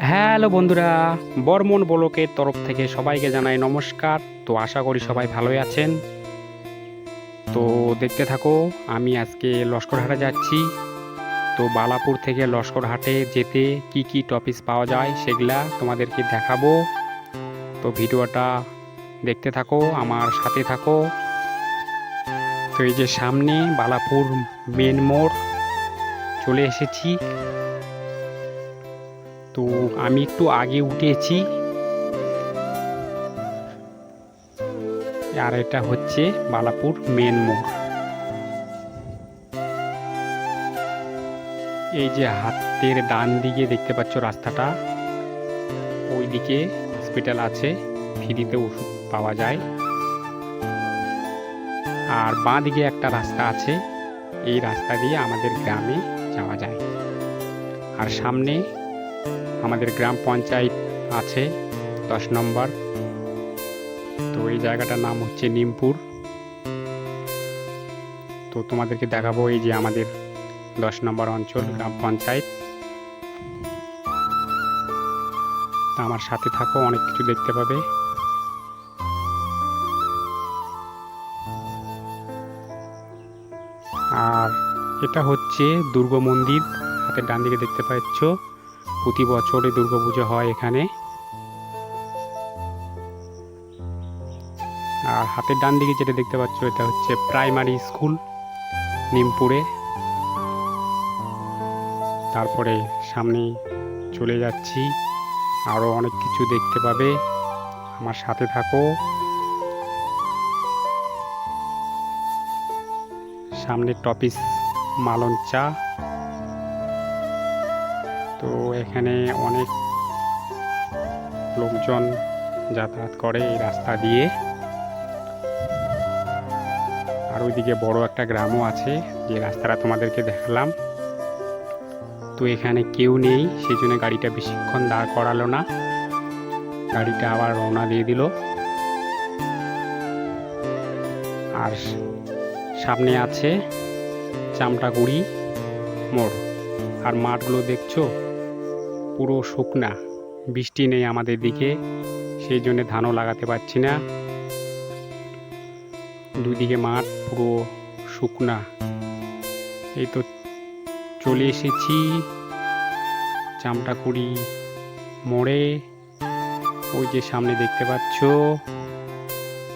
Hello বন্ধুরা, বর্মন ব্লকের তরফ থেকে সবাইকে জানাই নমস্কার। তো আশা করি সবাই ভালোই আছেন। তো দেখতে থাকো, আমি আজকে লস্করহাটে যাচ্ছি। তো বালাপুর থেকে লস্করহাটে যেতে কি কি টপিস পাওয়া যায় সেগুলা তোমাদেরকে দেখাবো। তো ভিডিওটা দেখতে থাকো, আমার সাথে থাকো। তো এই যে সামনে বালাপুর মেন মোড় চলে এসেছি। তো আমি একটু আগে উঠেছি, আর এটা হচ্ছে বালাপুর মেন মোড়। এই যে হাতের ডান দিকে দেখতে পাচ্ছ রাস্তাটা, ওই দিকে হসপিটাল আছে, ফ্রিতে ওষুধ পাওয়া যায়। আর বাঁ দিকে একটা রাস্তা আছে, এই রাস্তা দিয়ে আমাদের গ্রামে যাওয়া যায়। আর সামনে আমাদের গ্রাম পঞ্চায়েত আছে 10 নম্বর। তো এই জায়গাটার নাম হচ্ছে নিমপুর। তো তোমাদেরকে দেখাবো এই যে আমাদের 10 নম্বর অঞ্চল গ্রাম পঞ্চায়েত। তা আমার সাথে থাকো, অনেক কিছু দেখতে পাবে। আর এটা হচ্ছে দুর্গা মন্দির, হাতের ডান দিকে দেখতে পাচ্ছ। প্রতি বছরে দুর্গাপুজো হয় এখানে। আর হাতের ডান দিকে যেটা দেখতে পাচ্ছ, এটা হচ্ছে প্রাইমারি স্কুল নিমপুরে। তারপরে সামনে চলে যাচ্ছি, আরও অনেক কিছু দেখতে পাবে, আমার সাথে থাকো। সামনে টপিস মালন চা। তো এখানে অনেক লোকজন যাতায়াত করে এই রাস্তা দিয়ে। আর ওইদিকে বড় একটা গ্রামও আছে, যে রাস্তাটা তোমাদেরকে দেখালাম। তো এখানে কেউ নেই, সেই জন্য গাড়িটা বেশিক্ষণ দাঁড় করালো না, গাড়িটা আবার রওনা দিয়ে দিল। আর সামনে আছে চামটাগুড়ি মোড়। আর মাঠগুলো দেখছো পুরো শুকনা, বৃষ্টি নেই আমাদের দিকে, সেই জন্য ধানও লাগাতে পারছি না। দুদিকে মাঠ পুরো শুকনা। এই তো চলে এসেছি চামটাকুড়ি মোড়ে। ওই যে সামনে দেখতে পাচ্ছ,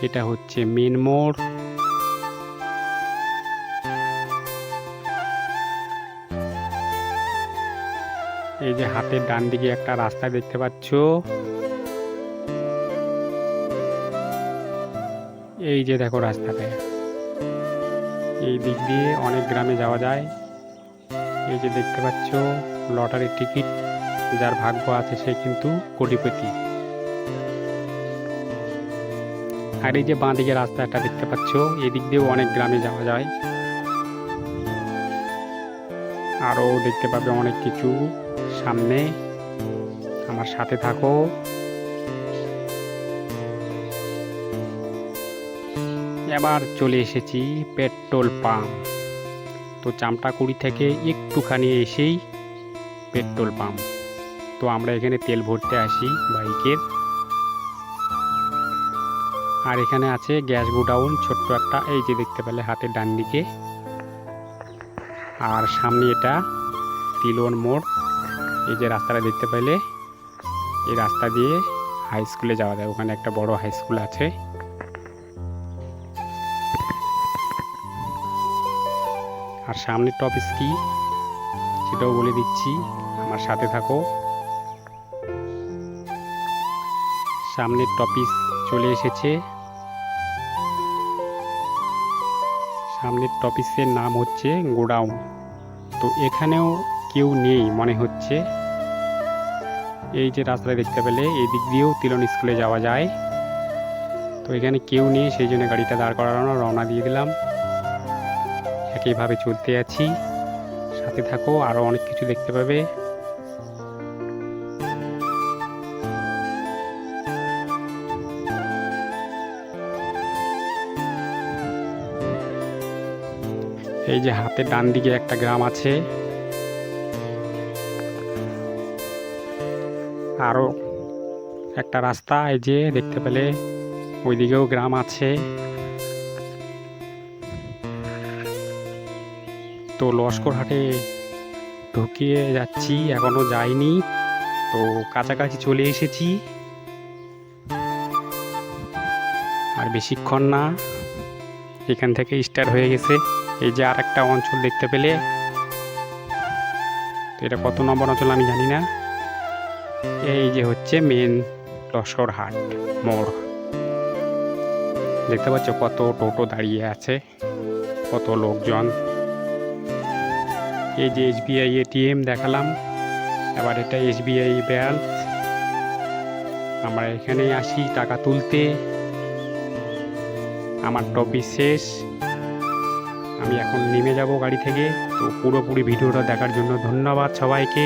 এটা হচ্ছে মেন মোড়। এই যে হাতের ডান দিকে একটা রাস্তা দেখতে পাচ্ছ, এই যে দেখো রাস্তাটা, এই দিক দিয়ে অনেক গ্রামে যাওয়া যায়। এই যে দেখতে পাচ্ছ লটারির টিকিট, যার ভাগ্য আছে সে কিন্তু কোটিপতি। আর এই যে বাঁ দিকে রাস্তাটা দেখতে পাচ্ছ, এই দিক দিয়েও অনেক গ্রামে যাওয়া যায়। আরও দেখতে পাবে অনেক কিছু সামনে, আমার সাথে থাকো। এবার চলে এসেছি পেট্রোল পাম্প। তো চামটাকুড়ি থেকে একটুখানি এসেই পেট্রোল পাম্প। তো আমরা এখানে তেল ভরতে আসি বাইকের। আর এখানে আছে গ্যাস গোডাউন ছোট্ট একটা, এই যে দেখতে পেলে হাতের ডান দিকে। আর সামনে এটা তিলন মোড়। এই যে রাস্তাটা দেখতে পেলে, এই রাস্তা দিয়ে হাই স্কুলে যাওয়া যায়, ওখানে একটা বড় হাই স্কুল আছে। আর সামনের টপিস কি সেটাও বলে দিচ্ছি, আমার সাথে থাকো। সামনের টপিস চলে এসেছে। সামনের টপিসের নাম হচ্ছে গোডাউন। তো এখানেও কেউ নেই মনে হচ্ছে। এই যে রাস্তাটা দেখতে পেলে, এই দিক দিয়েও তিলন স্কুলে যাওয়া যায়। তো এখানে কেউ নেই, সেই জন্য গাড়িটা দাঁড় করানো, রওনা দিয়ে দিলাম। একইভাবে চলতে আছি, সাথে থাকো, আরও অনেক কিছু দেখতে পাবে। এই যে হাতের ডান দিকে একটা গ্রাম আছে, আরও একটা রাস্তা, এই যে দেখতে পেলে ওইদিকেও গ্রাম আছে। তো লস্করহাটে ঢুকিয়ে যাচ্ছি, এখনো যাইনি, তো কাছাকাছি চলে এসেছি। আর বেশিক্ষণ না, এখান থেকে স্টার্ট হয়ে গেছে। এই যে আর একটা অঞ্চল দেখতে পেলে, তো এটা কত নম্বর অঞ্চল আমি জানি না। এই যে হচ্ছে মেন লস্করহাট মোড়। দেখতে পাচ্ছ কত টোটো দাঁড়িয়ে আছে, কত লোকজন। এই যে এসবিআই এটিএম দেখালাম, এবার এটা এসবিআই ব্রাঞ্চ। আমরা এখানে আসি টাকা তুলতে। আমার টপিক শেষ, আমি এখন নেমে যাব গাড়ি থেকে। তো পুরোপুরি ভিডিওটা দেখার জন্য ধন্যবাদ সবাইকে।